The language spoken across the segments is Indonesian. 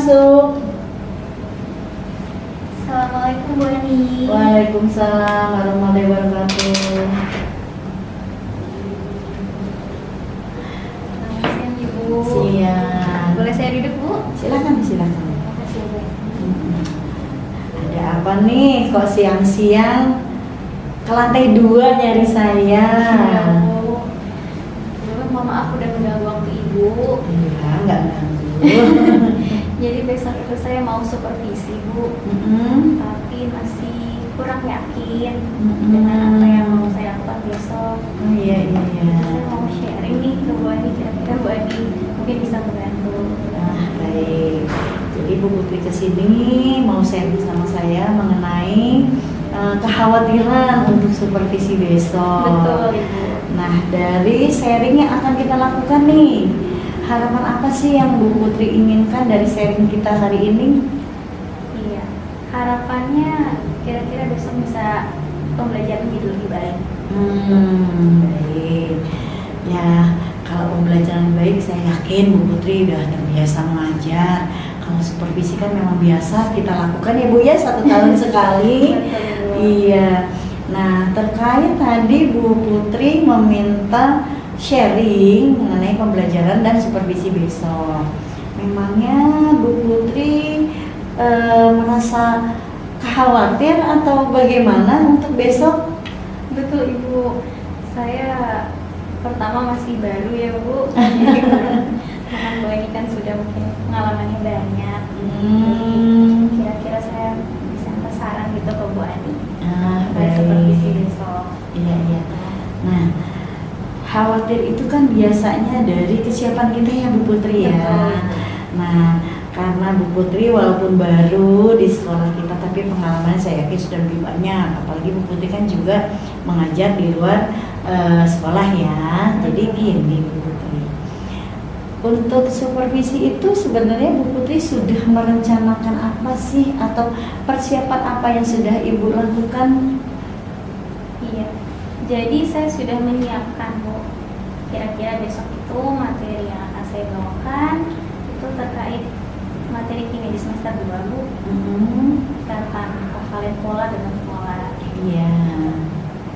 masuk. Assalamualaikum Bu Ani. Waalaikumsalam warahmatullahi wabarakatuh. Selamat siang Ibu. Siang. Boleh saya duduk Bu? Silakan. Makasih Bu. Ada apa nih? Kok siang-siang ke lantai 2 nyari saya? Iya Bu. Mohon maaf udah mengganggu waktu Ibu. Enggak ganggu. Jadi besok itu saya mau supervisi Bu, tapi masih kurang yakin dengan apa yang mau saya lakukan besok. Oh iya. Saya mau sharing nih ke Bu Ani, kira-kira Bu Ani mungkin bisa membantu. Nah, baik. Jadi Bu Putri kesini mau sharing sama saya mengenai kekhawatiran untuk supervisi besok. Betul Ibu. Nah, dari sharing yang akan kita lakukan nih, harapan apa sih yang Bu Putri inginkan dari sharing kita hari ini? Iya, harapannya kira-kira besok bisa pembelajaran jadi lebih baik. Baik. Ya, kalau pembelajaran baik saya yakin Bu Putri udah terbiasa mengajar. Kalau supervisi kan memang biasa kita lakukan ya Bu ya, 1 tahun sekali. Betul, Bu. Iya. Nah, terkait tadi Bu Putri meminta sharing mengenai pembelajaran dan supervisi besok. Memangnya Bu Putri merasa khawatir atau bagaimana untuk besok? Betul Ibu, saya pertama masih baru ya Bu. Jadi dengan Bu ini kan sudah mungkin pengalamannya banyak. Jadi kira-kira saya bisa minta saran gitu ke Bu Ani. Baik. Supervisi besok. Iya. Nah, khawatir itu kan biasanya dari kesiapan kita ya Bu Putri ya. Betul. Nah, karena Bu Putri walaupun baru di sekolah kita tapi pengalaman saya yakin sudah lebih banyak. Apalagi Bu Putri kan juga mengajar di luar sekolah ya. Jadi gini Bu Putri, untuk supervisi itu sebenarnya Bu Putri sudah merencanakan apa sih atau persiapan apa yang sudah Ibu lakukan? Iya, jadi saya sudah menyiapkan Bu. Kira-kira besok itu materi yang akan saya bawakan itu terkait materi kimia di semester 2 Bu, tentang kovalent pola dengan pola. Iya.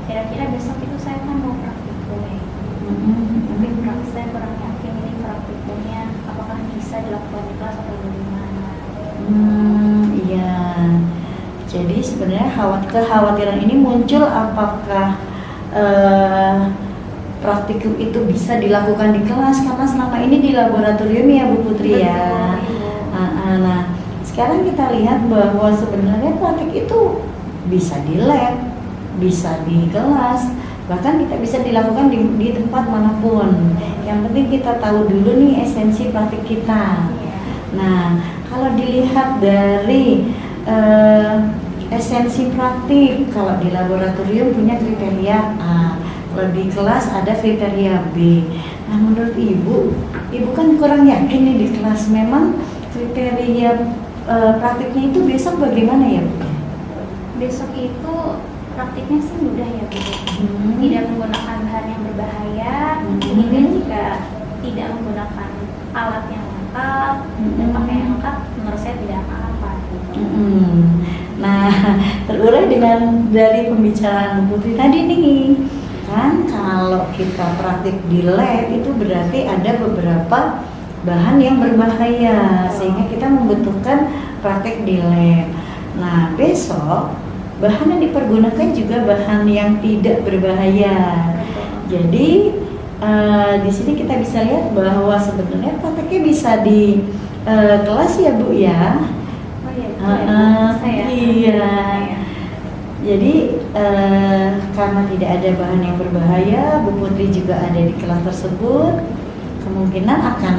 Kira-kira besok itu saya kan mau praktikum ya, tapi saya kurang yakin ini praktikumnya apakah bisa dilakukan di kelas atau bagaimana. Iya. Jadi sebenarnya kekhawatiran ini muncul apakah praktikum itu bisa dilakukan di kelas karena selama ini di laboratorium ya Bu Putri ya. Nah, sekarang kita lihat bahwa sebenarnya praktik itu bisa di lab, bisa di kelas, bahkan kita bisa dilakukan di tempat manapun. Yang penting kita tahu dulu nih esensi praktik kita. Nah, kalau dilihat dari esensi praktik, kalau di laboratorium punya kriteria A, kalau di kelas ada kriteria B. Nah, menurut Ibu kan kurang yakin nih di kelas. Memang kriteria praktiknya itu besok bagaimana ya Bu? Besok itu praktiknya sih mudah ya Bu. Tidak menggunakan bahan yang berbahaya, kemudian jika tidak menggunakan alat yang lengkap dan pakai yang lengkap, menurut saya tidak apa-apa. Nah, terurai dengan dari pembicaraan Bu Putri tadi nih, kan kalau kita praktik di lab itu berarti ada beberapa bahan yang berbahaya sehingga kita membutuhkan praktik di lab. Nah, besok bahan yang dipergunakan juga bahan yang tidak berbahaya. Jadi di sini kita bisa lihat bahwa sebenarnya prakteknya bisa di kelas ya Bu ya. Oh iya, Iya. Jadi karena tidak ada bahan yang berbahaya, Bu Putri juga ada di kelas tersebut, kemungkinan akan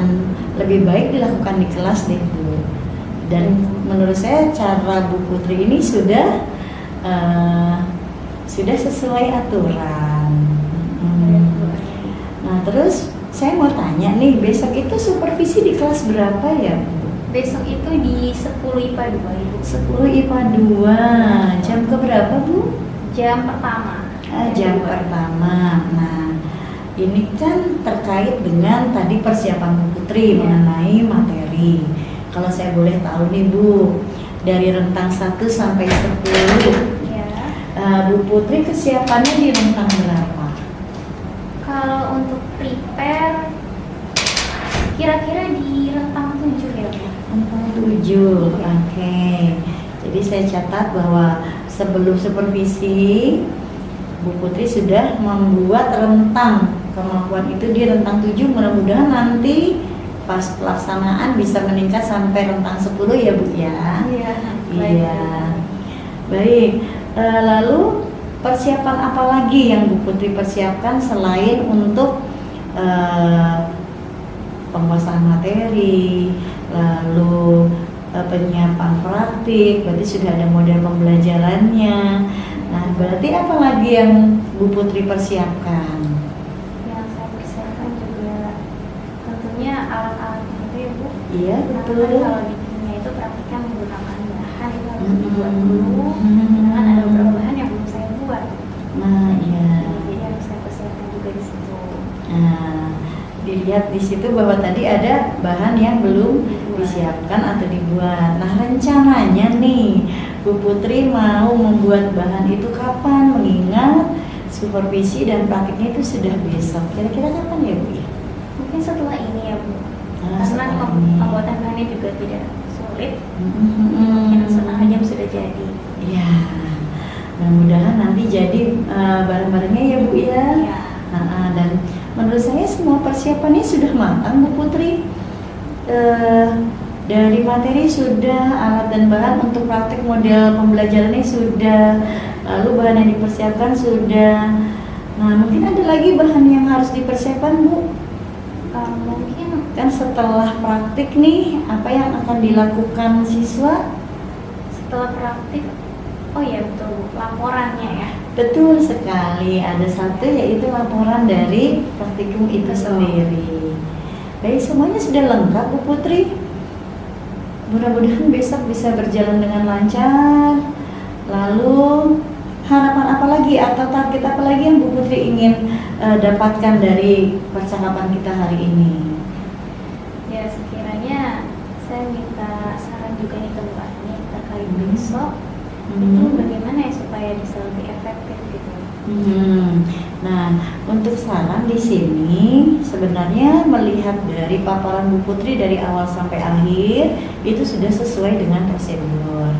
lebih baik dilakukan di kelas deh Bu. Dan menurut saya cara Bu Putri ini sudah sesuai aturan. Nah, terus saya mau tanya nih, besok itu supervisi di kelas berapa ya Bu? Besok itu di 10 IPA 2 Ibu. 10 IPA 2. Jam keberapa Bu? Jam pertama. Jam pertama. Nah, ini kan terkait dengan tadi persiapan Bu Putri mengenai materi. Kalau saya boleh tahu nih Bu, dari rentang 1 sampai 10, Ya. Bu Putri kesiapannya di rentang berapa? Kalau untuk prepare kira-kira di rentang 7 ya Bu. Rentang 7, oke. Jadi saya catat bahwa sebelum supervisi Bu Putri sudah membuat rentang kemampuan itu di rentang 7. Mudah-mudahan nanti pas pelaksanaan bisa meningkat sampai rentang 10 ya Bu ya. Iya. Iya. Baik. Lalu persiapan apa lagi yang Bu Putri persiapkan selain untuk penguasaan materi, lalu penyiapan praktik, berarti sudah ada model pembelajarannya. Nah, berarti apa lagi yang Bu Putri persiapkan? Yang saya persiapkan juga tentunya alat-alatnya itu ya Bu. Iya, Karena betul. kan kalau di kimia itu praktiknya menggunakan bahan itu harus dibuat Mm-mm. dulu. Mm-mm. Sedangkan ada beberapa bahan yang belum saya buat. Nah, iya. Jadi harus saya persiapkan juga di situ. Nah, dilihat di situ bahwa tadi ada bahan yang belum disiapkan atau dibuat. Nah, rencananya nih Bu Putri mau membuat bahan itu kapan? Mengingat supervisi dan praktiknya itu sudah besok. Kira-kira kapan ya Bu ya? Mungkin setelah ini ya Bu. Nah, Karena setelah ini. pembuatan bahannya juga tidak sulit. Mm-mm. Mungkin setengah jam sudah jadi. Ya, mudah-mudahan nanti jadi bareng-barengnya ya Bu ya. Ya. Dan menurut saya semua persiapannya sudah matang Bu Putri. Dari materi sudah, alat dan bahan untuk praktik model pembelajarannya sudah, lalu bahan yang dipersiapkan sudah. Nah, mungkin ada lagi bahan yang harus dipersiapkan Bu. Mungkin Kan setelah praktik nih, apa yang akan dilakukan siswa? setelah praktik, oh ya betul Bu, laporannya ya. Betul sekali, ada satu yaitu laporan dari praktikum itu sendiri. Baik, semuanya sudah lengkap Bu Putri. Mudah-mudahan besok bisa berjalan dengan lancar. Lalu harapan apa lagi atau target apa lagi yang Bu Putri ingin dapatkan dari percakapan kita hari ini? Ya sekiranya saya minta saran juga nih ke Bu Ani terkait besok itu bagaimana ya supaya bisa lebih efektif gitu. Nah, untuk saran di sini sebenarnya melihat dari paparan Bu Putri dari awal sampai akhir itu sudah sesuai dengan prosedur.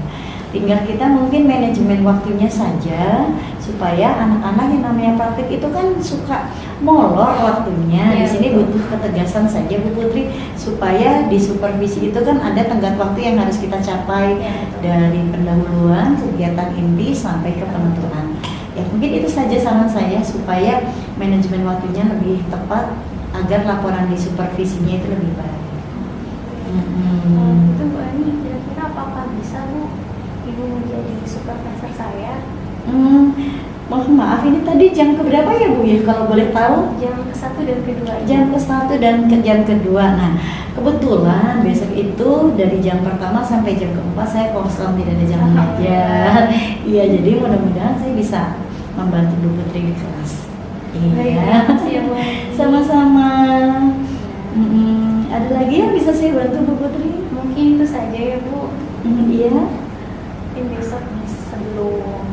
Tinggal kita mungkin manajemen waktunya saja supaya anak-anak yang namanya praktik itu kan suka molor waktunya. Ya, Di sini betul. butuh ketegasan saja Bu Putri supaya di supervisi itu kan ada tenggat waktu yang harus kita capai Ya, betul. dari pendahuluan kegiatan inti sampai ke penentuan. Ya mungkin itu saja saran saya supaya manajemen waktunya lebih tepat agar laporan di supervisinya itu lebih baik. Itu Bu Ani kira-kira apakah bisa Bu Ibu menjadi supervisor saya? Mohon maaf ini tadi jam keberapa ya Bu ya kalau boleh tahu? Jam ke-1 dan ke-2. Jam ke-1 dan ke jam kedua. Nah kebetulan besok itu dari jam pertama sampai jam ke-4 saya kosong, tidak ada jam belajar. Iya, jadi mudah-mudahan saya bisa membantu Bu Putri di kelas. Baik, Iya. terima kasih ya Bu Ani. Sama-sama. Ada lagi yang bisa saya bantu Bu Putri? Mungkin itu saja ya Bu. Iya. Mungkin besok sebelum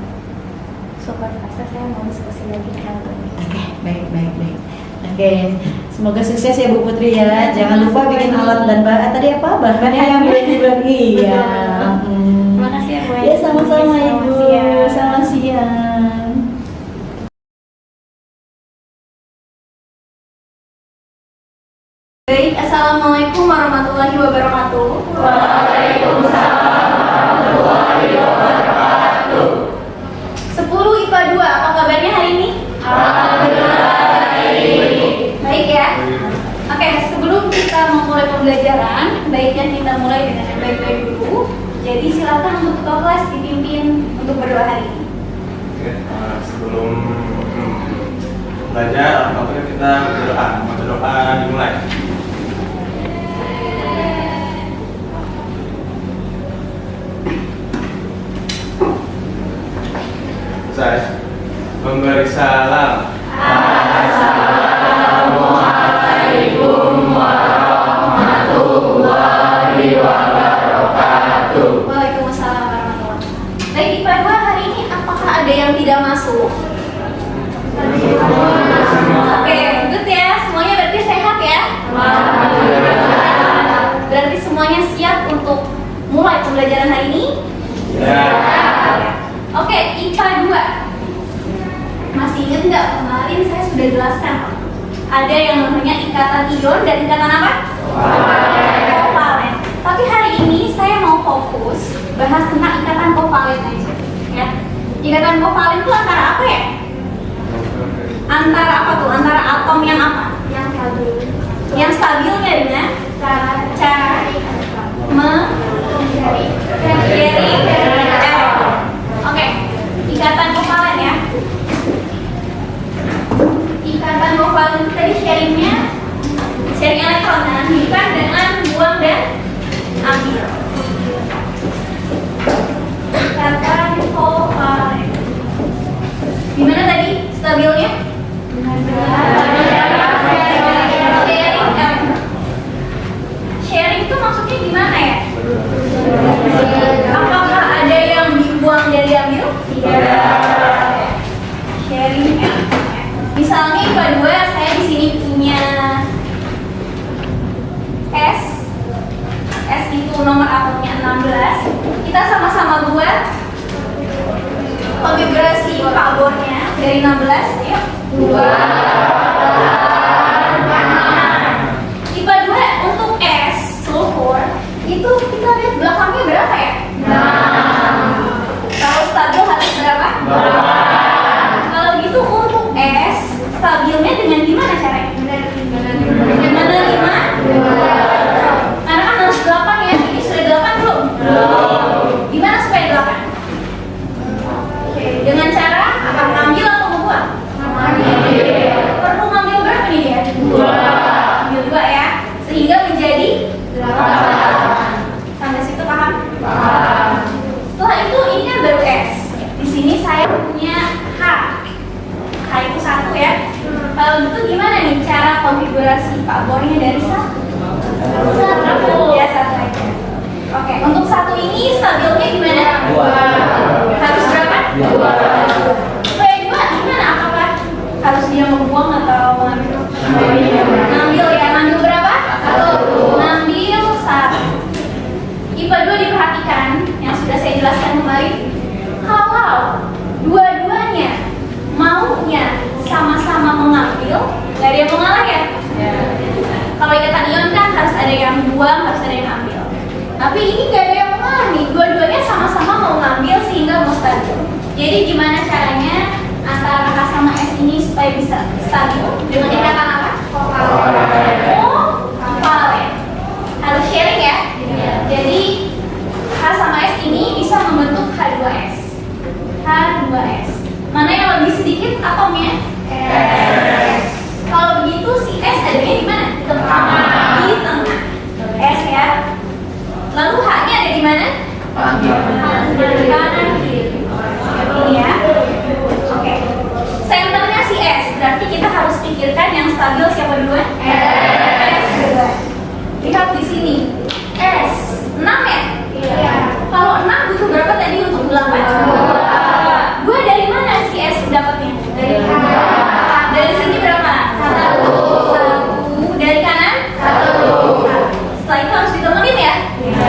supervisor saya mau diskusi lagi dengan Bu Ani. Oke, baik. Oke, semoga sukses ya Bu Putri ya. Jangan lupa bikin alat dan bahan. Tadi apa? Bahannya yang boleh dibagi. Iya. Terima kasih ya Bu Ani. Ya sama-sama Selamat Ibu. siang. Selamat siang. Baik, Assalamualaikum warahmatullahi wabarakatuh. Waalaikumsalam warahmatullahi wabarakatuh. 10 IPA 2, apa kabarnya hari ini? Baik ya. Oke, sebelum kita memulai pembelajaran, baiknya kita mulai dengan yang baik-baik dulu. Jadi silakan untuk ketua kelas dipimpin untuk berdoa hari ini. Oke, sebelum belajar, waktunya kita berdoa. Berdoa dimulai. Saya memberi salam. Assalamualaikum warahmatullahi wabarakatuh. IPA 2 hari ini apakah ada yang tidak masuk? Oke, good ya. Semuanya berarti sehat ya? Berarti semuanya siap untuk mulai pembelajaran hari ini? Ya. Oke, IPA 2. Masih ingat nggak kemarin saya sudah jelaskan? Ada yang namanya ikatan ion dan ikatan apa? Kovalen. Tapi hari ini saya mau fokus bahas tentang ikatan kovalen aja. Ya. Ikatan kovalen itu antara apa ya? Antara apa tuh? Antara atom yang apa? Yang stabil. Yang stabilnya dengan cara sharing elektron. Oke, ikatan kovalen ya. Ikatan kovalen tadi sharing elektron dan bukan dengan buang dan ambil. Ikatan kovalen. Gimana tadi stabilnya? Sharing itu maksudnya gimana ya? Apakah ada yang dibuang dan diambil? Tidak. Sharing. Misalnya IPA 2 saya di sini punya S. S itu nomor atomnya 16. Kita sama-sama buat konfigurasi karbonnya dari 16 ya. IPA 2 untuk S sulfur itu kita lihat belakangnya berapa ya? 6. Kalau stabil harus berapa? 8. Kalau gitu untuk S stabilnya dengan gimana caranya? Menerima 2. Karena kan harus 8 ya. Ini sudah 8 belum? Gimana supaya 8? Dengan cara apa? Ngambil atau membuang? Perlu ngambil berapa nih dia? 2. Ambil 2 ya. Sehingga menjadi 8. Sampai situ paham? Paham. Setelah itu ini kan baru S. Di sini saya punya H. H itu 1 ya. Kalau gitu gimana nih cara konfigurasi karbonnya dari 1? 1. Ya 1 aja. Oke, untuk 1 ini stabilnya gimana? 2. Harus berapa? 2. Supaya 2 gimana? Apakah harus dia membuang atau mengambil? Ngambil ya, ngambil berapa? 1. Ngambil 1. IPA 2 diperhatikan yang sudah saya jelaskan kemarin. Kalau dua-duanya maunya sama-sama mengambil, nggak ada yang mau ngalah ya? Kalau ikatan ion kan harus ada yang buang, harus ada yang ambil. Tapi ini nggak ada yang mau ngalah nih, dua-duanya sama-sama mau ngambil sehingga mau stabil. Jadi gimana caranya antara H sama S ini supaya bisa stabil? Dengan ikatan apa? Kovalen. Harus sharing ya? Jadi H sama S ini bisa membentuk H2S. H2S. Mana yang lebih sedikit atomnya? S. Kalau begitu si S adanya di mana? Di tengah. Di tengah. S ya. Lalu H-nya ada di mana? Kanan kiri. Ini ya. Oke. Senternya si S. Berarti kita harus pikirkan yang stabil siapa duluan? S duluan. Lihat di sini. S 6 ya? Iya. Kalau 6 butuh berapa tadi untuk 8? 2 dari mana si S dapatnya? Dari kanan. Dari sini berapa? 1. Dari kanan? 1. Setelah itu harus ditemenin ya? Iya.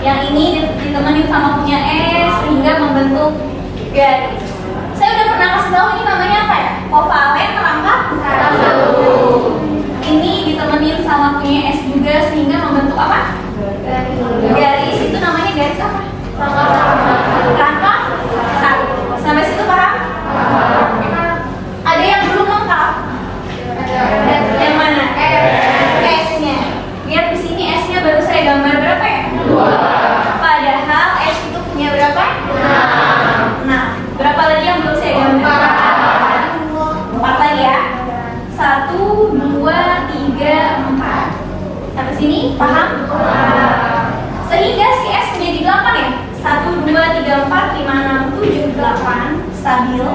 Yang ini ditemenin sama punya S sehingga membentuk garis. Saya udah pernah kasih tahu ini namanya apa ya? Kovalen rangkap 1. Ini ditemenin sama punya S juga sehingga membentuk apa? Garis. Itu namanya garis apa? Rangkap 1. Sampai situ paham? Ada yang belum lengkap? Yang mana? S-nya. Lihat di sini S-nya baru saya gambar berapa ya? 2. Padahal S itu punya berapa? 6. Berapa lagi yang belum saya gambar? 4 lagi ya. 1, 2, 3, 4. Sampai sini paham? Sehingga si S menjadi 8 ya? 1, 2, 3, 4, 5, 6, 7, 8 stabil.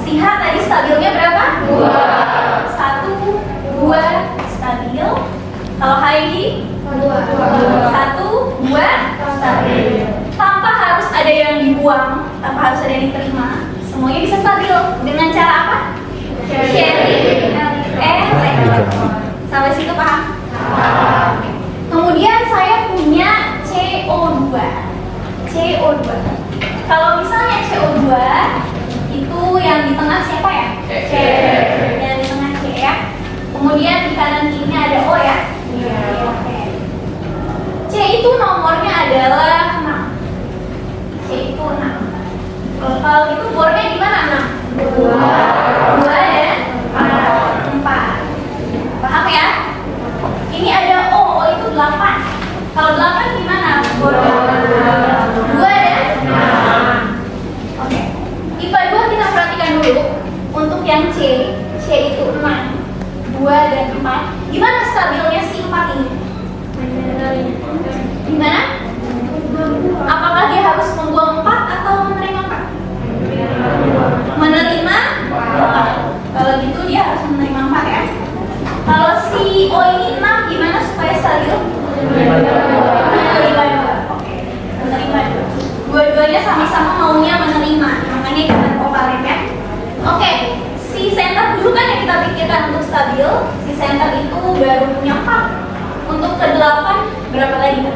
Si H tadi stabilnya berapa? 2. 1, 2 stabil. Kalau H ini? 1, 2 stabil. Tanpa harus ada yang dibuat dibuang tanpa harus ada yang diterima, semuanya bisa stabil dengan cara apa? Sharing sampai situ paham? Kemudian saya punya CO2. Kalau misalnya CO2 itu yang di tengah siapa ya? C. Yang di tengah C ya. Kemudian di kanan kirinya ada O ya. Oke. C itu nomornya adalah 6. C itu 6. Kalau itu bornya di mana 6? 2 dan 4. Paham ya? Ini ada O itu 8. Kalau 8 gimana bornya? 2 dan 6. Oke. IPA 2 kita perhatikan dulu. Untuk yang C itu 6, 2 dan 4. Gimana stabilnya si 4 ini? Gimana? Apakah dia harus membuang 4 atau menerima 4? Menerima 4. Kalau gitu dia harus menerima 4 ya. Kalau si O ini 6, gimana supaya stabil? Menerima 2. Oke. Menerima 2. Dua-duanya sama-sama maunya menerima. Makanya kita kovalen ya. Oke. Si center dulu kan yang kita pikirkan untuk stabil. Si center itu baru punya 4. Untuk ke-8 berapa lagi? 4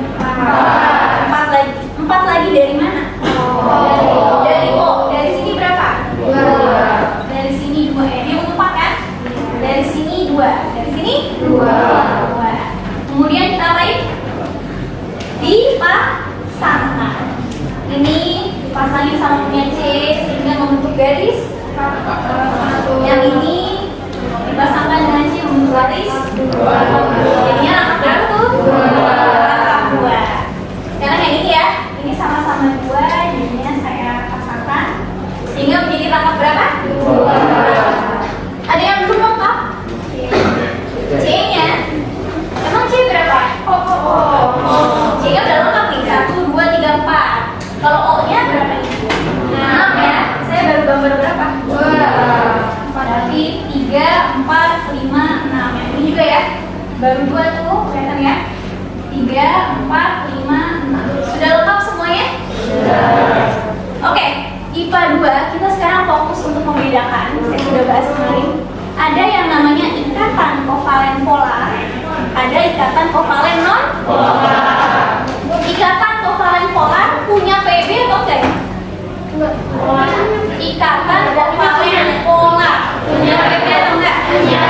lagi. 4 lagi dari mana? Dari O. Dari sini berapa? 2. Dari sini 2 ya. Dia butuh 4 kan? Dari sini 2. Dari sini 2. Kemudian kita apain? Dipasangkan. Ini dipasangin sama punya C sehingga membentuk garis. Yang ini dipasangkan dengan C membentuk garis. Jadinya rangkap berapa tuh? Rangkap 2. Sekarang yang ini ya, ini sama-sama 2, jadinya saya pasangkan sehingga menjadi rangkap berapa? 2. Ada yang belum lengkap? C-nya emang C berapa? C-nya udah lengkap nih, 1, 2, 3, 4. Kalau O-nya berapa nih? 6 ya, saya baru gambar berapa? 2. Berarti 3, 4, 5, 6. Yang ini juga ya, baru 2 tuh, kelihatan ya? 3, 4, 5, 6. Sudah lengkap semuanya? Sudah. Oke, IPA 2 kita sekarang fokus untuk membedakan. Saya sudah bahas kemarin. Ada yang namanya ikatan kovalen polar, ada ikatan kovalen non polar. Ikatan kovalen polar punya PB atau enggak? Ikatan kovalen polar punya PB atau enggak? Punya.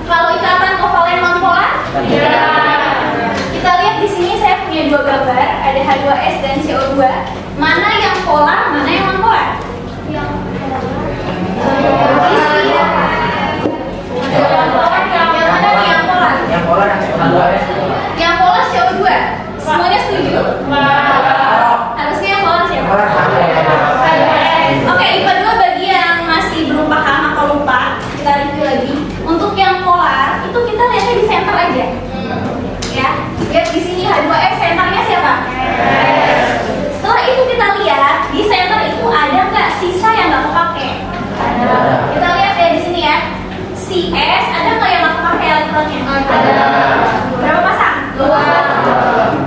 Kalau ikatan kovalen non polar? Kita lihat di sini saya punya 2 gambar, ada H2S dan CO2. Mana yang polar, mana yang non polar? Yang polar CO2. Semuanya setuju? Harusnya yang polar siapa? Oke, IPA 2 bagi yang masih belum paham atau lupa, kita review lagi. Untuk yang polar itu kita lihatnya di center aja. Ya, lihat di sini H2S centernya siapa? Setelah itu kita lihat di center itu ada nggak sisa yang nggak kepake? Ada. Kita lihat ya di sini ya. Si S ada nggak yang nggak kepake elektronnya? Ada. Berapa pasang? 2.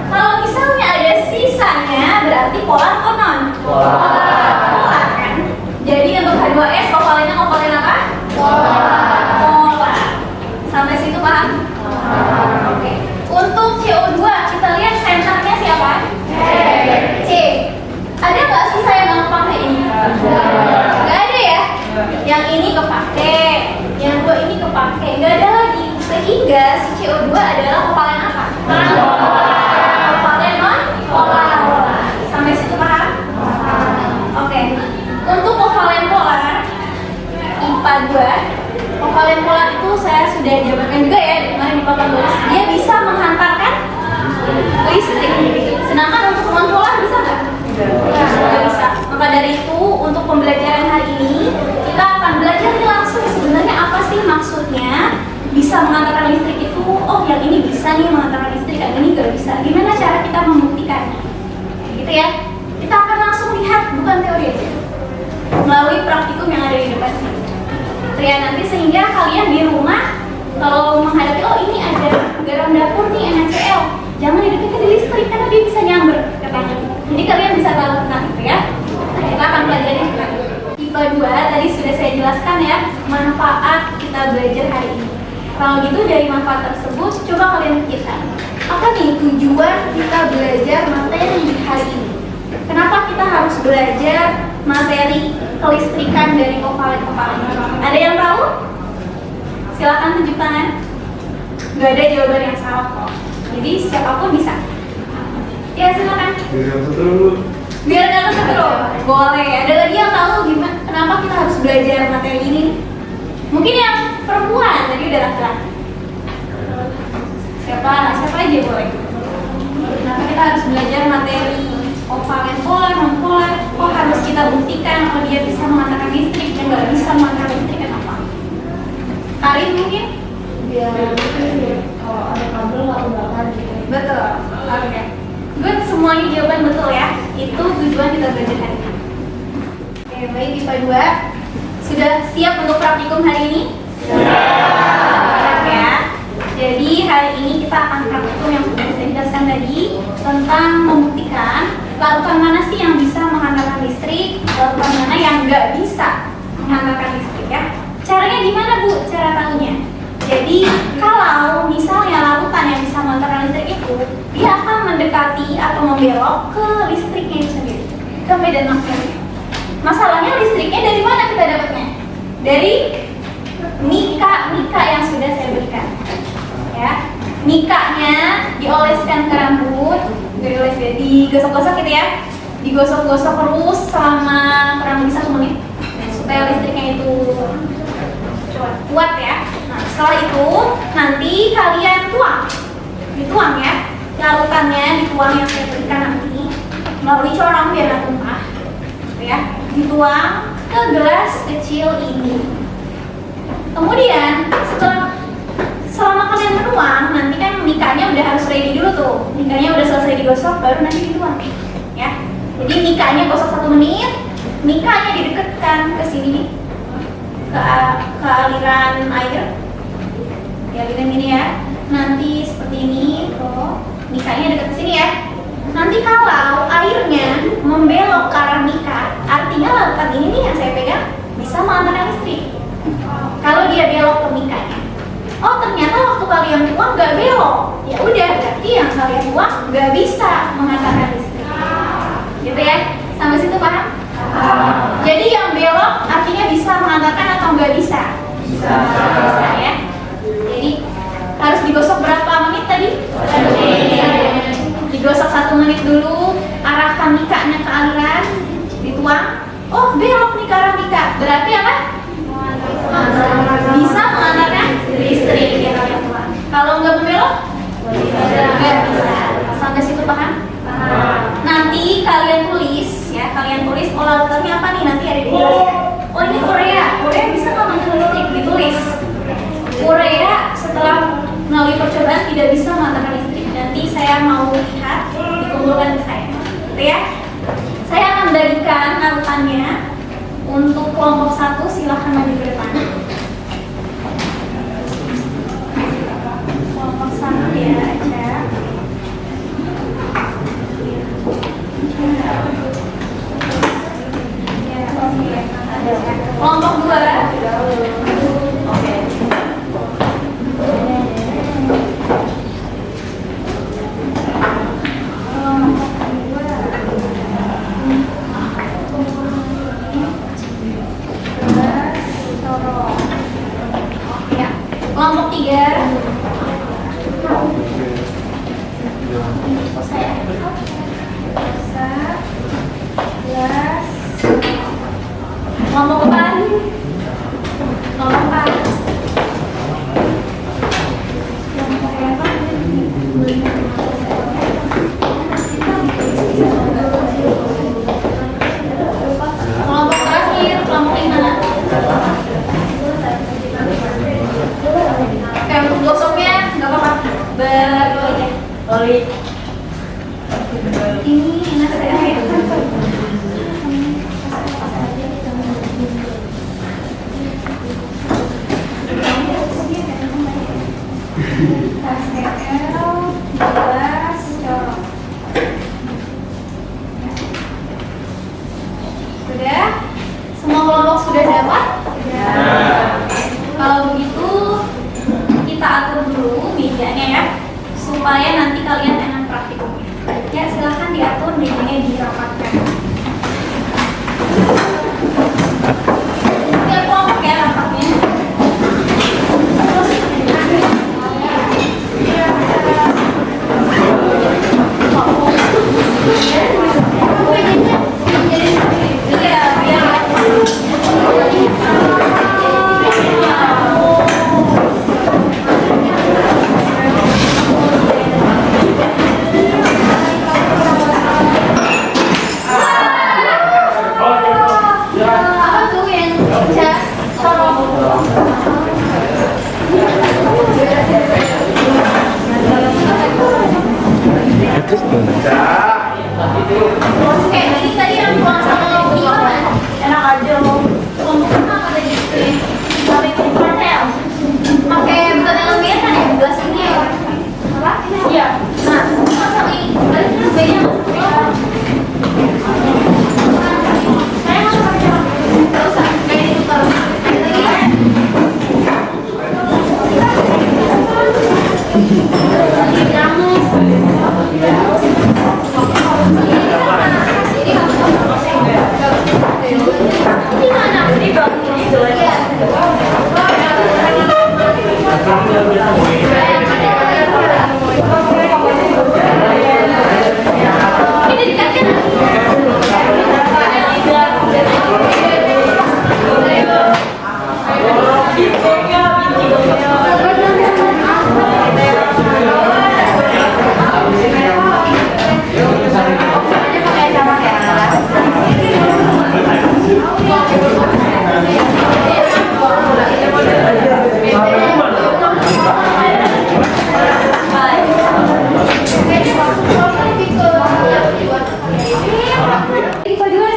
Kalau misalnya ada sisanya berarti polar atau non? Polar kan? Jadi untuk H2S kovalennya kovalen apa? Polar. Sampai situ paham? Oke. Untuk CO2 kita lihat senternya siapa? C. Ada nggak sisa yang nggak kepake ini? Nggak ada ya? Yang ini kepake, yang 2 ini kepake, nggak ada lagi. Sehingga si CO2 adalah kovalen apa? Kovalen non polar. Sampai situ paham? Oke. Untuk kovalen polar IPA 2, kovalen polar itu saya sudah jabarkan juga ya kemarin di papan tulis. Dia bisa menghantarkan listrik. Sedangkan untuk non polar bisa nggak? Nggak bisa. Maka dari itu untuk pembelajaran hari ini kita akan belajar langsung sebenarnya apa sih maksudnya bisa mengantarkan listrik itu. Oh, yang ini bisa nih mengantarkan listrik, yang ini nggak bisa. Gimana cara kita membuktikannya? Gitu ya. Kita akan langsung lihat, bukan teori aja, melalui praktikum yang ada di depan sini. Ya, nanti sehingga kalian di rumah kalau menghadapi, oh ini ada garam dapur nih NaCl, jangan didekatkan di listrik karena dia bisa nyamber katanya. Jadi kalian bisa tahu tentang itu ya. Nah, kita akan pelajari juga. IPA 2 tadi sudah saya jelaskan ya, manfaat kita belajar hari ini. Kalau gitu dari manfaat tersebut, coba kalian pikirkan, apa nih tujuan kita belajar materi hari ini? Kenapa kita harus belajar materi kelistrikan dari kovalen-kovalen? Ada yang tahu? Silakan tunjuk tangan. Gak ada jawaban yang salah kok. Jadi siapapun bisa. Ya silakan. Biar nggak kesetrum. Boleh. Ada lagi yang tahu gimana? Kenapa kita harus belajar materi ini? Mungkin yang perempuan tadi udah laki-laki. Siapa aja boleh. Kenapa kita harus belajar materi kovalen polar, non polar? Oh harus kita buktikan kalau dia bisa mengantarkan listrik dan nggak bisa mengantarkan listrik kenapa? Karin mungkin? Biar kalau ada kabel nggak kebakar gitu. Betul. Oke. Good, semuanya jawaban betul ya. Itu tujuan kita belajar hari ini. Oke, baik IPA 2. Sudah siap untuk praktikum hari ini? Siap ya. Jadi hari ini kita akan praktikum yang sudah saya jelaskan tadi tentang membuktikan larutan mana sih yang bisa menghantarkan listrik, larutan mana yang nggak bisa menghantarkan listrik ya. Caranya gimana Bu? Cara tahunya? Jadi kalau misalnya larutan yang bisa menghantarkan listrik itu, dia akan mendekati atau membelok ke listriknya itu sendiri, ke medan magnetnya. Masalahnya listriknya dari mana kita dapatnya? Dari mika yang sudah saya berikan. Ya, mikanya dioleskan ke rambut, digosok-gosok gitu ya, digosok-gosok terus selama kurang lebih 1 menit supaya listriknya itu kuat ya. Nah, setelah itu nanti kalian dituang ya, larutannya dituang yang saya berikan nanti melalui corong biar nggak tumpah, gitu ya, dituang ke gelas kecil ini. Kemudian selama kalian menuang, nanti kan mikanya udah harus ready dulu tuh, mikanya udah selesai digosok baru nanti dituang ya. Jadi mikanya gosok 1 menit, mikanya didekatkan ke sini nih, ke aliran air ya, aliran ini ya. Nanti seperti ini tuh, mikanya dekat ke sini ya. Nanti kalau airnya membelok ke arah mika, artinya larutan ini nih yang saya pegang bisa mengantarkan listrik. Kalau dia belok ke mikanya, oh ternyata waktu kalian tuang nggak belok, ya udah berarti yang kalian tuang nggak bisa mengantarkan listrik, gitu ya. Sampai situ paham? Jadi yang belok artinya bisa mengantarkan atau nggak bisa? Bisa ya. Jadi harus digosok berapa menit tadi? Digosok 1 menit dulu, arahkan mikanya ke aliran, dituang. Oh belok nih ke arah mika, berarti apa? Bisa mengantarkan listrik ya kalian tuang. Kalau nggak membelok? Nggak bisa. Sampai situ paham? Nanti kalian tulis ya, oh larutannya apa nih, nanti ada dijelaskan. Oh ini Korea bisa nggak mengantarkan listrik, ditulis. Korea setelah melalui percobaan tidak bisa mengantarkan listrik. Nanti saya mau lihat, dikumpulkan ke saya, gitu ya. Saya akan bagikan larutannya untuk kelompok 1, silahkan maju ke depan. Kelompok 1 ya, Aca. Kelompok 2. Oke. Kelompok 3. Kelompok 4. Semua kelompok sudah dapat? Nah, Kalau begitu kita atur dulu mejanya ya, supaya nanti kalian enak praktikumnya. Ya silahkan diatur mejanya, dirapatkan. Tiap kelompok ya rapatnya. Apa tuh yang chat? Ini tadi yang pulang sama Loki kan? Enak aja loh. Kelompoknya apa tadi? Tapi hotel. Pakai bukan yang lebih kan ya? Gelas ini ya? Apa? Iya. Nah, sama ini. Balik terus bedanya saya masuk pakai apa? Gak usah, kayak itu taruh. Ada lagi ya? Ini dikasih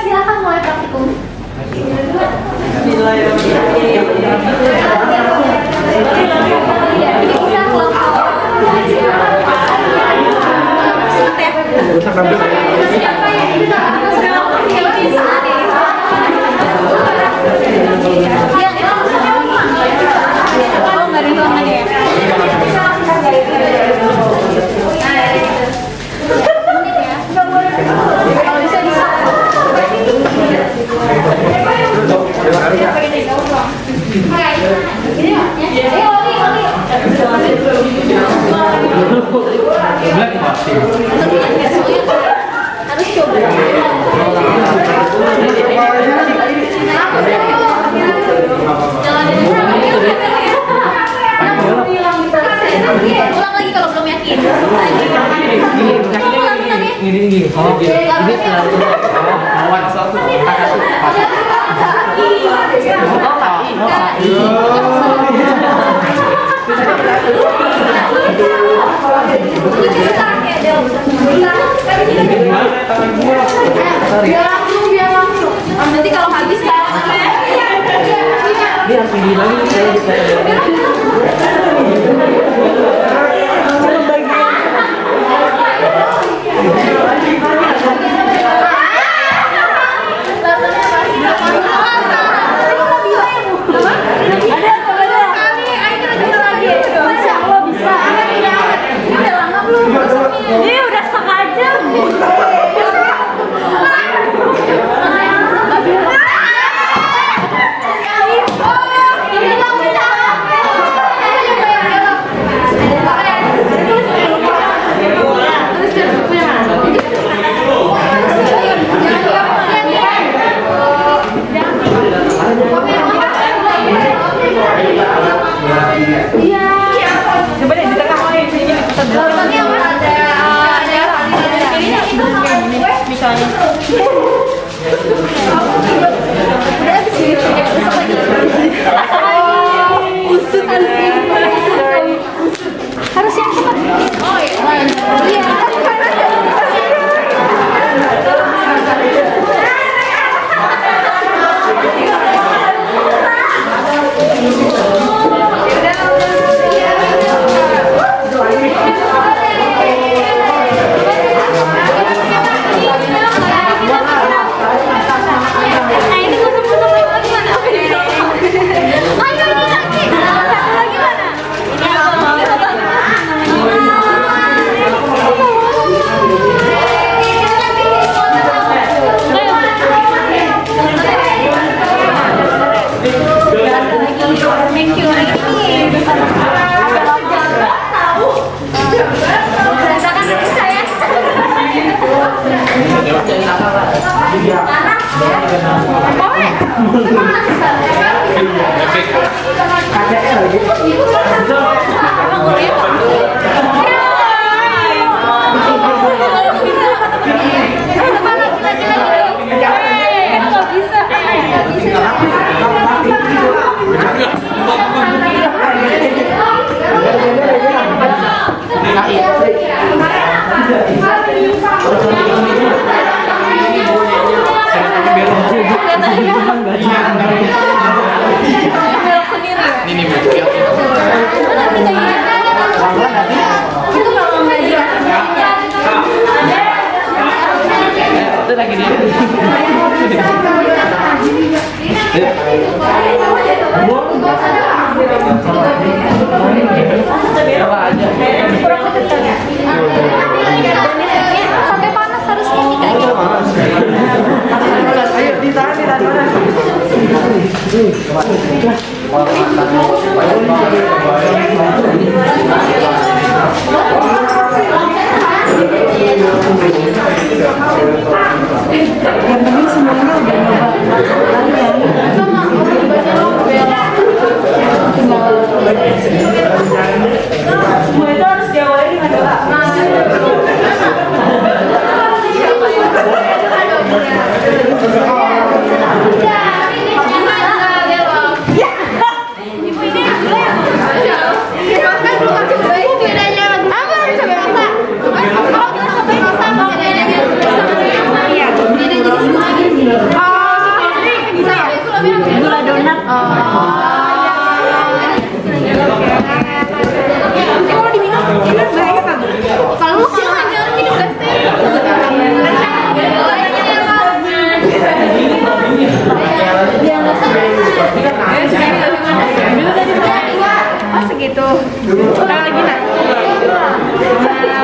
silakan mulai praktikum. Harus coba. Ulang lagi kalau belum yakin. Gini. lawan satu. Biar langsung. Nanti kalau habis ya. Ini harus gini lagi. Ini itu kalau nggak jelas itu lagi dia. Apa aja? sampai panas harusnya nih kayak gitu. Ayo ditahan mana? Yang penting semuanya udah nyoba semua itu harus diawali dengan doa. Gula donat. Mau diminum? Kalau mau jangan minum gas teh. Dia nggak oh segitu. Kurang lagi nak?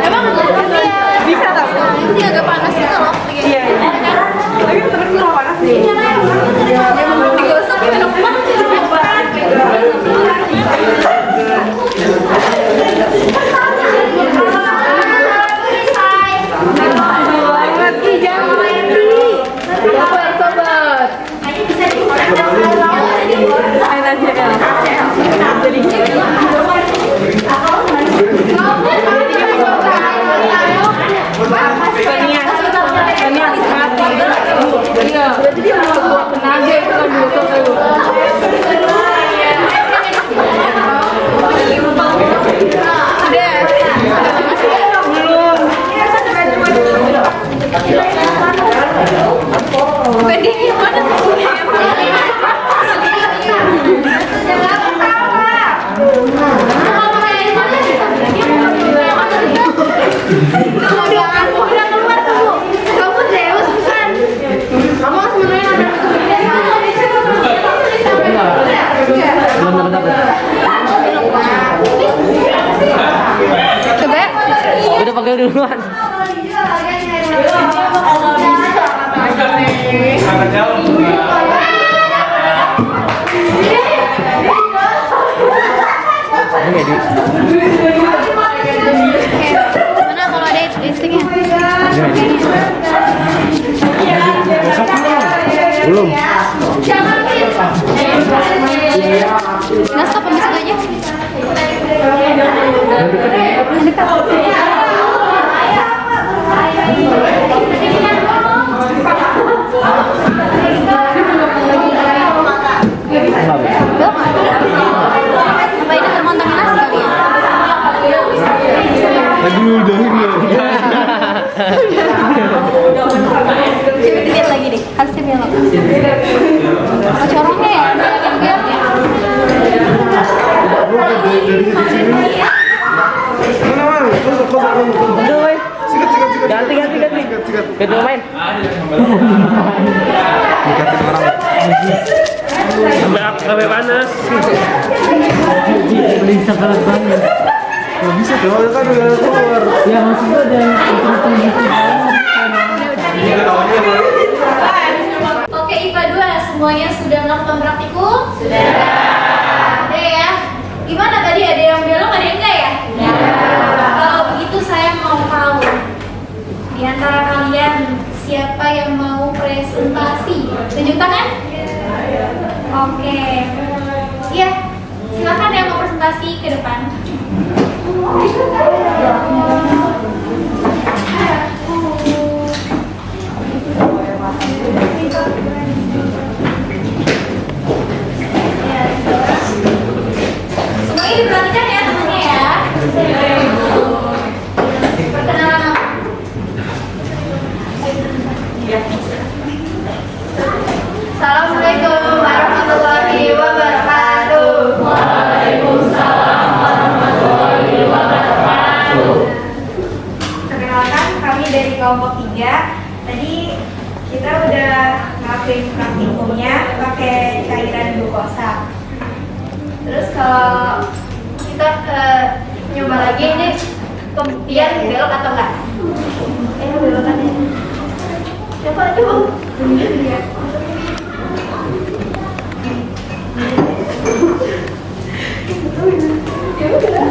Emang bisa tak? Ini agak panas gitu loh. Iya. Tapi temen gue panas nih. Digosok gimana panas? Jadi dia mau buat tenaga itu kan dulu. Udah panggil duluan. Sangat jauh. Ini Di. Mana kalau ada listriknya? Belum. Nah, stop habis itu aja. Apa ini terkontaminasi kali ya? Lagi udahin ya. Coba dilihat lagi deh, harusnya belok. Oh, corongnya ya? Biar ya. Udah, weh. Ganti. Ganti main. Sampai panas. Bisa kalah banget. Nggak bisa dong, kan udah keluar. Ya maksudnya udah hitung-hitung gitu. Oke, IPA 2 semuanya sudah melakukan praktikum? Sudah. Ada ya? Gimana tadi, ada yang belok, ada yang enggak ya? Ya. Kalau begitu saya mau tahu di antara kalian siapa yang mau presentasi? Tunjuk tangan. Oke. Iya, silakan yang mau presentasi ke depan. Semuanya diperhatikan ya temannya ya. Perkenalan nama. Assalamualaikum warahmatullahi wabarakatuh. Waalaikumsalam warahmatullahi wabarakatuh. Perkenalkan, kami dari kelompok 3. Tadi kita udah ngelakuin praktikumnya pakai cairan glukosa. Terus kalau kita nyoba lagi ini kemudian belok atau enggak? Belok aja. Coba. Lihat. Ya udah.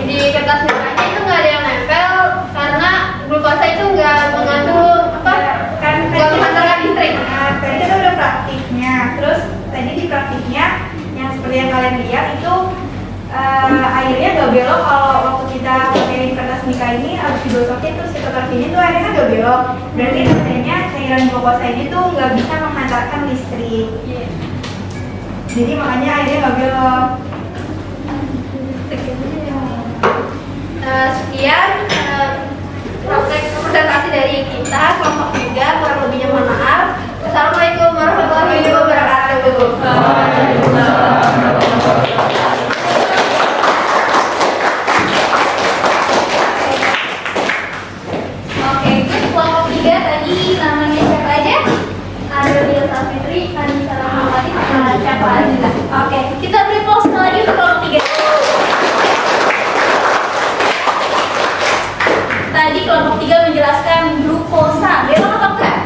Di kertas merahnya itu nggak ada yang nempel karena glukosa itu nggak mengandung nggak menghantarkan listrik. Tadi kita udah praktiknya, terus tadi di praktiknya yang seperti yang kalian lihat itu airnya nggak belok. Kalau waktu kita pakai kertas mika ini harus digosokin terus kita taruh sini tuh airnya kan nggak belok. Berarti tandanya cairan glukosa ini tuh nggak bisa menghantarkan listrik. Jadi makanya airnya nggak belok. Sekian praktek presentasi dari kita kelompok 3. Kurang lebihnya mohon maaf. Assalamualaikum warahmatullahi wabarakatuh. Oke, kelompok 3 tadi namanya siapa aja? Ada Ria Fitri, Anissa Rahmawati, siapa aja? Oke, kita beri pause lagi untuk kelompok 3. Tadi kelompok 3 menjelaskan glukosa, belok atau enggak?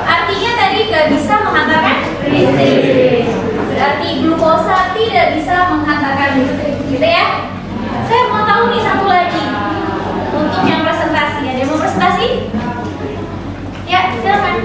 Artinya tadi nggak bisa menghantarkan listrik. Berarti glukosa tidak bisa menghantarkan listrik, gitu ya? Saya mau tahu nih satu lagi untuk yang presentasi. Ada yang mau presentasi? Ya, silakan.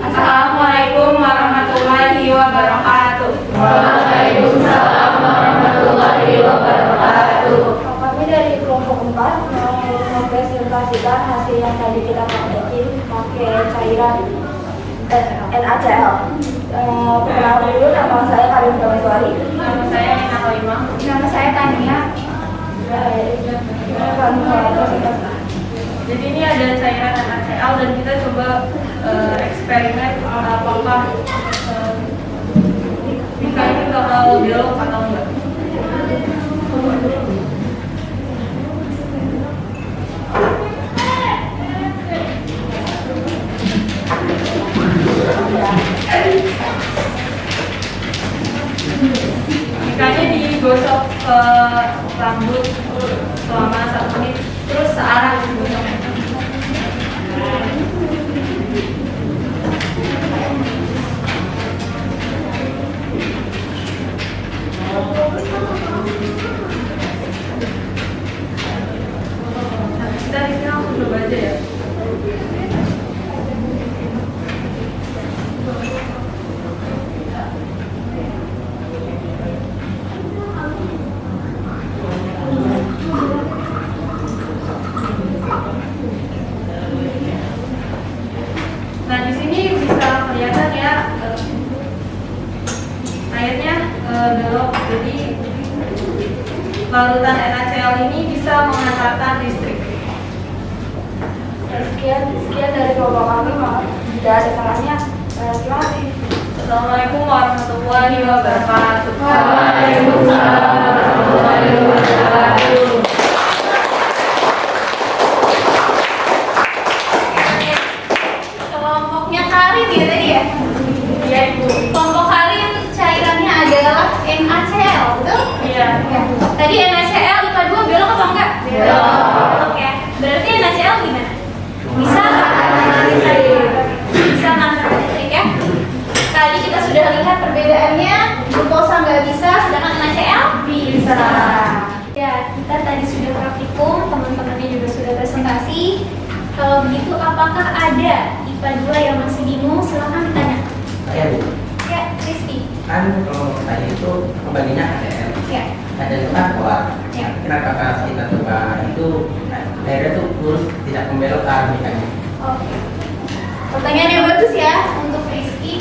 Assalamualaikum warahmatullahi wabarakatuh. Waalaikumsalam warahmatullahi wabarakatuh. Kami dari kelompok 4 mau mempresentasikan hasil yang tadi kita praktekin pakai cairan NaCl. Perkenalan dulu, nama saya Karin Prameswari. Nama saya Nina Halimah. Nama saya Tania. Jadi ini ada cairan NaCl dan kita coba eksperimen apakah mika ini bakal belok atau enggak. Mikanya digosok ke rambut selama 1 menit, terus searah digosoknya. Nah, kita di sini langsung coba aja ya. Nah, di sini bisa kelihatan ya airnya belok. Jadi larutan NaCl ini bisa menghantarkan listrik. sekian dari kelompok kami, maaf tidak ada salahnya. Terima kasih. Assalamualaikum warahmatullahi wabarakatuh. Waalaikumsalam warahmatullahi wabarakatuh. Kelompoknya Karin ya tadi ya? Iya Ibu. Kelompok Karin cairannya adalah NaCl, betul? Iya. Tadi NaCl IPA 2 belok apa enggak? Belok ya. Berarti NaCl gimana? Bisa nggak? Bisa ngantar listrik ya? Tadi kita sudah lihat perbedaannya, glukosa nggak bisa, sedangkan NaCl bisa. Ya, kita tadi sudah praktikum, teman-temannya juga sudah presentasi. Kalau begitu, apakah ada IPA 2 yang masih bingung? Silahkan ditanya. Saya Bu, Ya, Rizky. kan kalau tadi itu pembagiannya ATL, Ya. ada itu kan pola. Ya. Kenapa pas kita coba itu daerah itu lurus tidak membelok ke arah mekanik. Oke. Pertanyaan yang bagus ya untuk Rizky.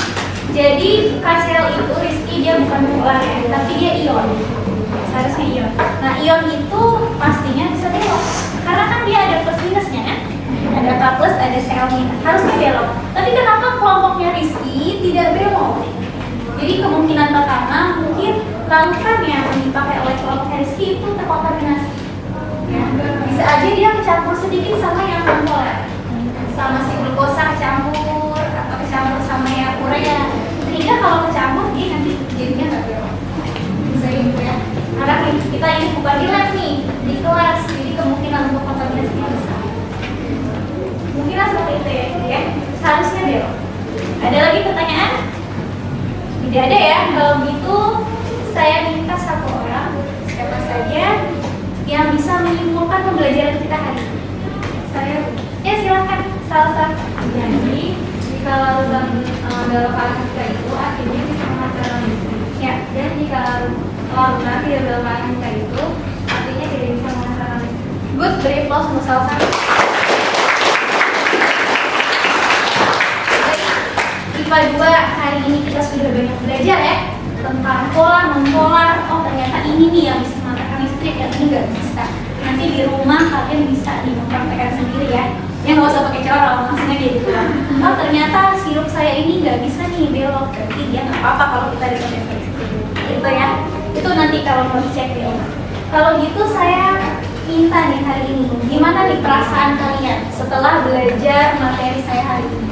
Jadi KCl itu Rizky dia bukan polar ya, tapi dia ion. Seharusnya ion. Nah ion itu pastinya bisa belok, karena kan dia ada plus minusnya kan. Ada K plus, ada Cl minus. Harusnya belok. Tapi kenapa kelompoknya Rizky tidak belok? Jadi kemungkinan pertama mungkin larutan yang dipakai oleh kelompoknya Rizky itu terkontaminasi. Ya. Bisa aja dia kecampur sedikit sama yang non polar, sama si glukosa kecampur atau kecampur sama yang urea, sehingga kalau kecampur dia nanti jadinya nggak belok. Bisa gitu ya. Karena kita ini bukan di lab nih, di kelas, jadi kemungkinan untuk kontaminasinya besar. Kemungkinan seperti itu ya. Seharusnya belok. Ada lagi pertanyaan? Tidak ada ya. Kalau gitu saya minta satu orang, siapa saja yang bisa menyimpulkan pembelajaran kita hari ini. Saya, ya silakan salah satu. Jadi jika lubang belokan kita itu akhirnya bisa menghasilkan listrik. Ya. Dan jika larutan tidak belokan kita itu artinya tidak bisa menghasilkan listrik. Good, beri applause untuk salah satu. IPA 2 hari ini kita sudah banyak belajar ya tentang polar, non-polar. Oh ternyata ini nih yang bisa mengatakan listrik, yang ini nggak bisa. Nanti di rumah kalian bisa mempraktekkan sendiri ya. Ya nggak usah pakai corong, maksudnya kayak gitu. Oh ternyata sirup saya ini nggak bisa nih belok, berarti dia nggak apa-apa kalau kita dikasih listrik. Gitu ya. Itu nanti kalau mau dicek di rumah. Kalau gitu saya minta nih hari ini, gimana nih perasaan kalian setelah belajar materi saya hari ini?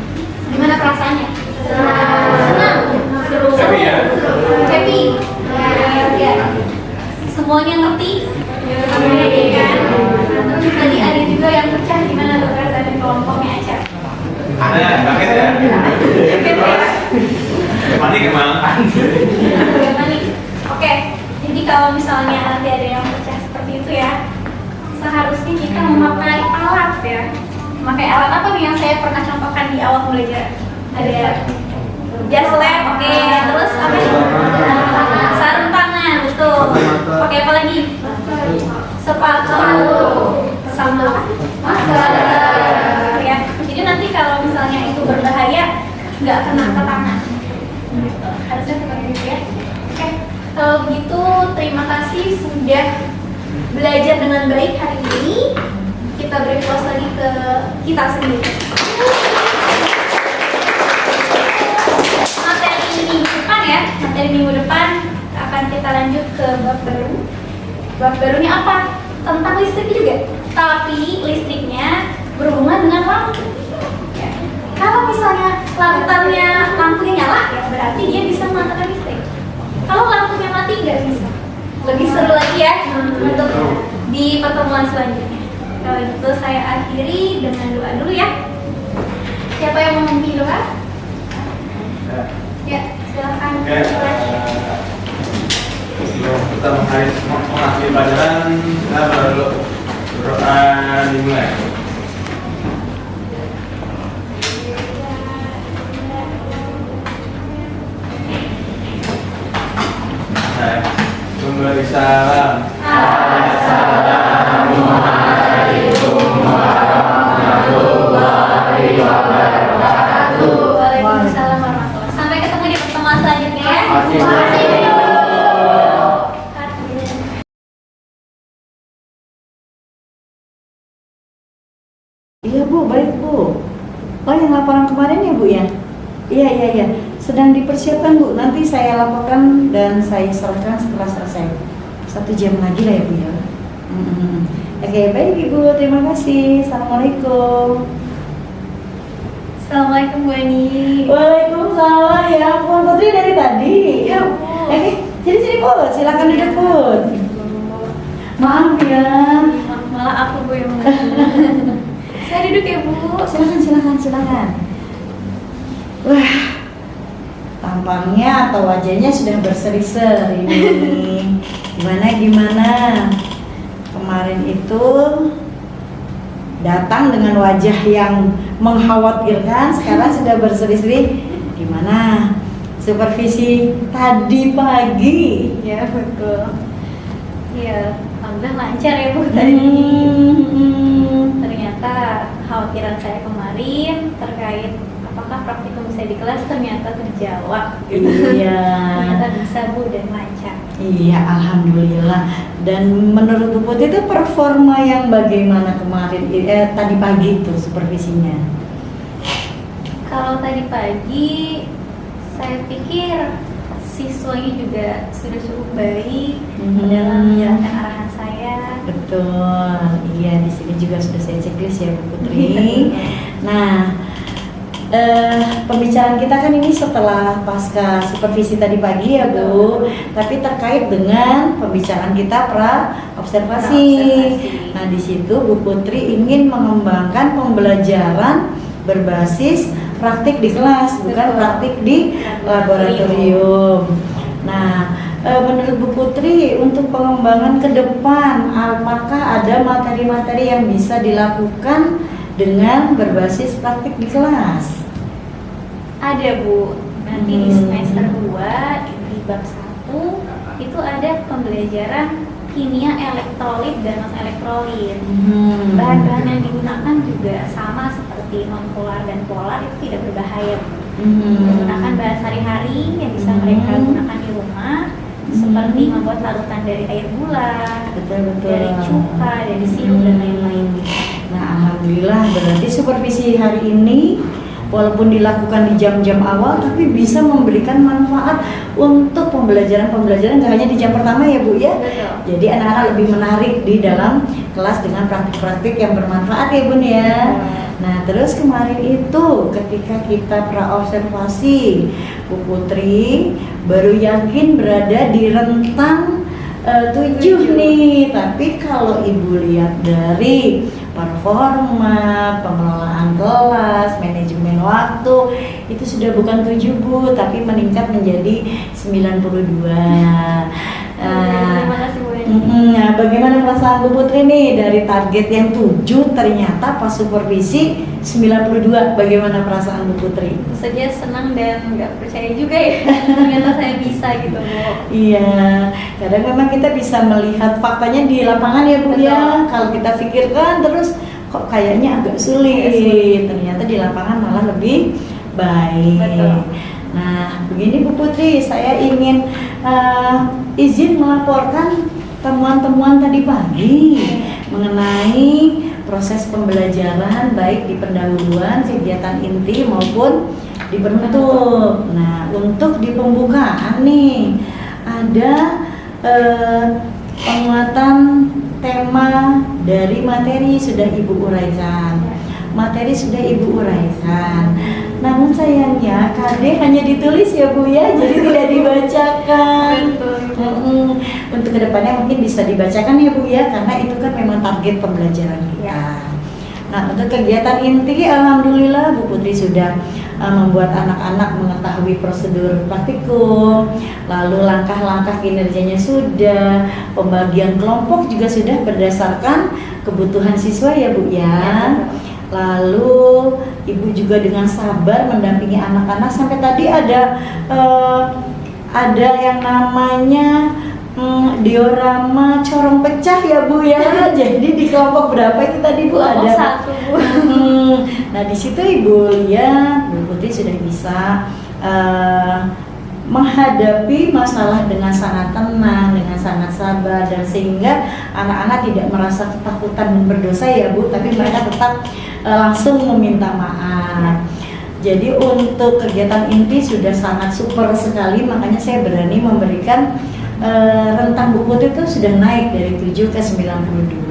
Gimana perasaannya? Senang. Seru. Happy ya? Happy. Ya. Semuanya ngerti? Iya kan? Nah, terus tadi ada juga yang pecah, gimana tuh perasaan kelompoknya aja? Ada kaget ya? Happy ya? Panik emang? Agak panik. Oke, jadi kalau misalnya nanti ada yang pecah seperti itu ya, seharusnya kita memakai alat ya. Memakai alat apa nih yang saya pernah contohkan di awal belajar? Ada jas lab, oke. Terus apa nih? Sarung tangan, betul. Pakai apa lagi? Sepatu, sama masker ya. Jadi nanti kalau misalnya itu berbahaya, nggak kena ke tangan. Harusnya seperti itu ya. Oke, kalau begitu terima kasih sudah belajar dengan baik hari ini. Kita beri close lagi ke kita sendiri. Materi minggu depan ya, materi minggu depan akan kita lanjut ke bab baru. Bab barunya apa? Tentang listrik juga, tapi listriknya berhubungan dengan lampu. Ya. Kalau misalnya lampunya nyala, ya berarti dia bisa mengatakan listrik. Kalau lampunya mati nggak bisa. Lebih seru lagi ya untuk di pertemuan selanjutnya. Kalau gitu saya akhiri dengan doa dulu ya. Siapa yang mau memimpin doa? Ya, silakan. Oke, sebelum kita mengakhiri pelajaran, kita baru berdoa dimulai. Memberi salam. Assalamualaikum warahmatullahi wabarakatuh. Waalaikumsalam warahmatullahi wabarakatuh. Sampai ketemu di pertemuan selanjutnya ya. Iya Bu, baik Bu. Oh yang laporan kemarin ya Bu ya? Iya. Sedang dipersiapkan Bu. Nanti saya laporkan dan saya serahkan setelah selesai. 1 jam lagi lah ya Bu ya. Oke, baik Ibu. Terima kasih. Assalamualaikum. Assalamualaikum Bu Ani. Waalaikumsalam. Ya ampun, Putri dari tadi. Iya Bu. Oke, sini Bu. Silakan duduk Bu. Maaf ya. Malah aku Bu yang mau. Saya duduk ya Bu. Silakan. Wah, tampangnya atau wajahnya sudah berseri-seri ini. Gimana? Kemarin itu datang dengan wajah yang mengkhawatirkan, sekarang sudah berseri-seri. Gimana? Supervisi tadi pagi? Ya betul. Iya, alhamdulillah lancar ya Bu tadi. Ternyata khawatiran saya kemarin terkait apakah praktikum saya di kelas ternyata terjawab gitu. Iya. Ternyata bisa Bu dan lancar. Iya, alhamdulillah. Dan menurut Bu Putri itu performa yang bagaimana kemarin tadi pagi itu supervisinya? Kalau tadi pagi saya pikir siswanya juga sudah cukup baik dalam menjalankan arahan saya. Betul, iya di sini juga sudah saya checklist ya Bu Putri. Nah, pembicaraan kita kan ini setelah pasca supervisi tadi pagi ya Bu, tapi terkait dengan pembicaraan kita observasi. Nah di situ Bu Putri ingin mengembangkan pembelajaran berbasis praktik di kelas, bukan praktik di laboratorium. Nah, menurut Bu Putri untuk pengembangan ke depan, apakah ada materi-materi yang bisa dilakukan dengan berbasis praktik di kelas? Ada Bu, nanti di semester 2 di bab 1 itu ada pembelajaran kimia elektrolit dan non-elektrolit. Bahan-bahan yang digunakan juga sama seperti non-polar dan polar, itu tidak berbahaya. Menggunakan bahan sehari-hari yang bisa mereka gunakan di rumah, seperti membuat larutan dari air gula, dari cuka, dari sirup dan lain-lain. Nah, alhamdulillah berarti supervisi hari ini walaupun dilakukan di jam-jam awal tapi bisa memberikan manfaat untuk pembelajaran nggak hanya di jam pertama ya Bu ya. Betul. Jadi anak-anak lebih menarik di dalam kelas dengan praktik-praktik yang bermanfaat ya Bun ya. Nah terus kemarin itu ketika kita praobservasi Bu Putri baru yakin berada di rentang 7 nih, tapi kalau Ibu lihat dari performa, pengelolaan kelas, manajemen waktu itu sudah bukan 7 Bu, tapi meningkat menjadi 92. Terima kasih Bu. Nah, bagaimana perasaan Bu Putri nih dari target yang 7 ternyata pas supervisi 92, bagaimana perasaan Bu Putri? Saja senang dan nggak percaya juga ya ternyata saya bisa gitu Bu. Iya, kadang memang kita bisa melihat faktanya di lapangan ya Bu ya. Kalau kita pikirkan terus kok kayaknya agak sulit, ternyata di lapangan malah lebih baik. Betul. Nah, begini Bu Putri, saya ingin izin melaporkan temuan-temuan tadi pagi mengenai proses pembelajaran baik di pendahuluan, kegiatan inti maupun di penutup. Nah, untuk di pembukaan nih ada penguatan tema dari materi sudah Ibu uraikan. Materi sudah Ibu uraikan. Namun sayangnya KD hanya ditulis ya Bu ya, jadi tidak dibacakan. Untuk kedepannya mungkin bisa dibacakan ya Bu ya, karena itu kan memang target pembelajaran kita. Nah untuk kegiatan inti, alhamdulillah Bu Putri sudah membuat anak-anak mengetahui prosedur praktikum, lalu langkah-langkah kinerjanya sudah, pembagian kelompok juga sudah berdasarkan kebutuhan siswa ya Bu ya. Lalu Ibu juga dengan sabar mendampingi anak-anak sampai tadi ada yang namanya diorama corong pecah ya Bu ya. Jadi di kelompok berapa itu tadi Bu? Ada 1 Bu. Nah di situ Ibu lihat Bu Putri sudah bisa menghadapi masalah dengan sangat tenang, dengan sangat sabar, dan sehingga anak-anak tidak merasa ketakutan dan berdosa ya Bu, tapi mereka tetap langsung meminta maaf. Jadi untuk kegiatan inti sudah sangat super sekali, makanya saya berani memberikan rentang Bu Putri itu sudah naik dari 7 ke 92.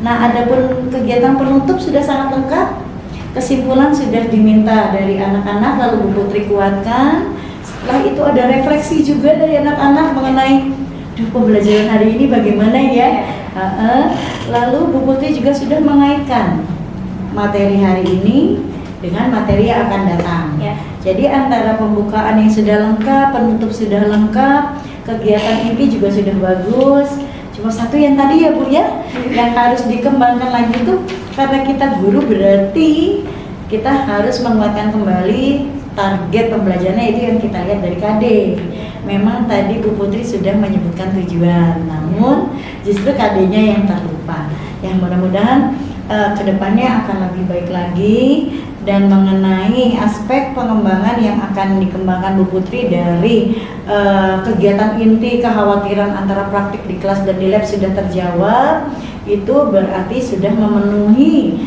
Nah, adapun kegiatan penutup sudah sangat lengkap. Kesimpulan sudah diminta dari anak-anak, lalu Bu Putri kuatkan. Setelah itu ada refleksi juga dari anak-anak mengenai pembelajaran hari ini bagaimana ya. Lalu Bu Putri juga sudah mengaitkan materi hari ini dengan materi yang akan datang. Ya. Jadi antara pembukaan yang sudah lengkap, penutup sudah lengkap, kegiatan inti juga sudah bagus. Cuma satu yang tadi ya Bu ya, yang harus dikembangkan lagi itu karena kita guru berarti kita harus menguatkan kembali target pembelajarannya itu yang kita lihat dari KD. Memang tadi Bu Putri sudah menyebutkan tujuan, namun justru KD-nya yang terlupa. Yang mudah-mudahan kedepannya akan lebih baik lagi. Dan mengenai aspek pengembangan yang akan dikembangkan Bu Putri dari kegiatan inti, kekhawatiran antara praktik di kelas dan di lab sudah terjawab, itu berarti sudah memenuhi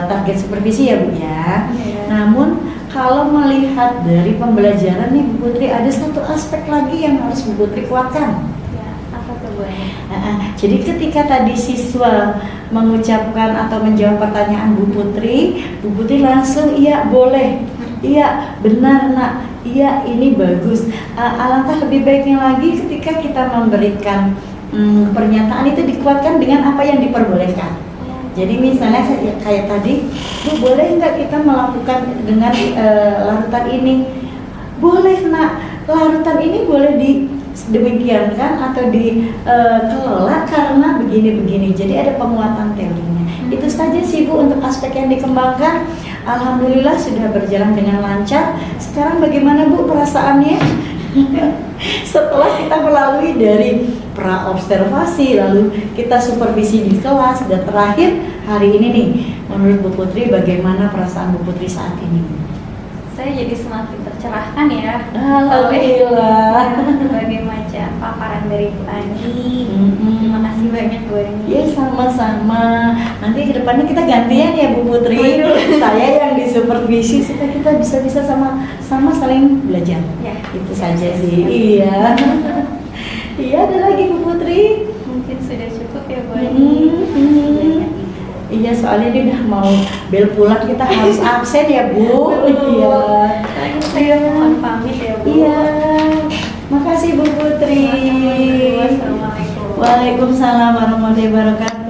target supervisi ya Bu ya. Namun kalau melihat dari pembelajaran nih Bu Putri, ada satu aspek lagi yang harus Bu Putri kuatkan. Ya, apa tuh Bu? Jadi ketika tadi siswa mengucapkan atau menjawab pertanyaan Bu Putri langsung iya boleh, iya benar nak, iya ini bagus. Alangkah lebih baiknya lagi ketika kita memberikan pernyataan itu dikuatkan dengan apa yang diperbolehkan. Jadi misalnya kayak tadi, Bu boleh nggak kita melakukan dengan larutan ini? Boleh nak, larutan ini boleh demikiankan atau dikelola karena begini-begini. Jadi ada penguatan teorinya. Itu saja sih Bu untuk aspek yang dikembangkan. Alhamdulillah sudah berjalan dengan lancar. Sekarang bagaimana Bu perasaannya? Setelah kita melalui dari pra-observasi, lalu kita supervisi di kelas, dan terakhir hari ini nih, menurut Bu Putri bagaimana perasaan Bu Putri saat ini? Saya jadi semakin tercerahkan ya. Alhamdulillah. Berbagai macam paparan dari Bu Ani. Terima kasih banyak Bu Ani. Ya sama-sama. Nanti kedepannya kita gantian ya Bu Putri. Saya yang disupervisi supaya kita bisa sama saling belajar. Ya. Itu saja sih. Iya. Iya, ada lagi Bu Putri. Mungkin sudah cukup ya Bu Ani. Iya, soalnya dia udah mau bel pulang, kita harus absen ya Bu. Iya. Saya mohon pamit ya Bu. Iya. Makasih Bu Putri. Wassalamualaikum. Waalaikumsalam warahmatullahi wabarakatuh.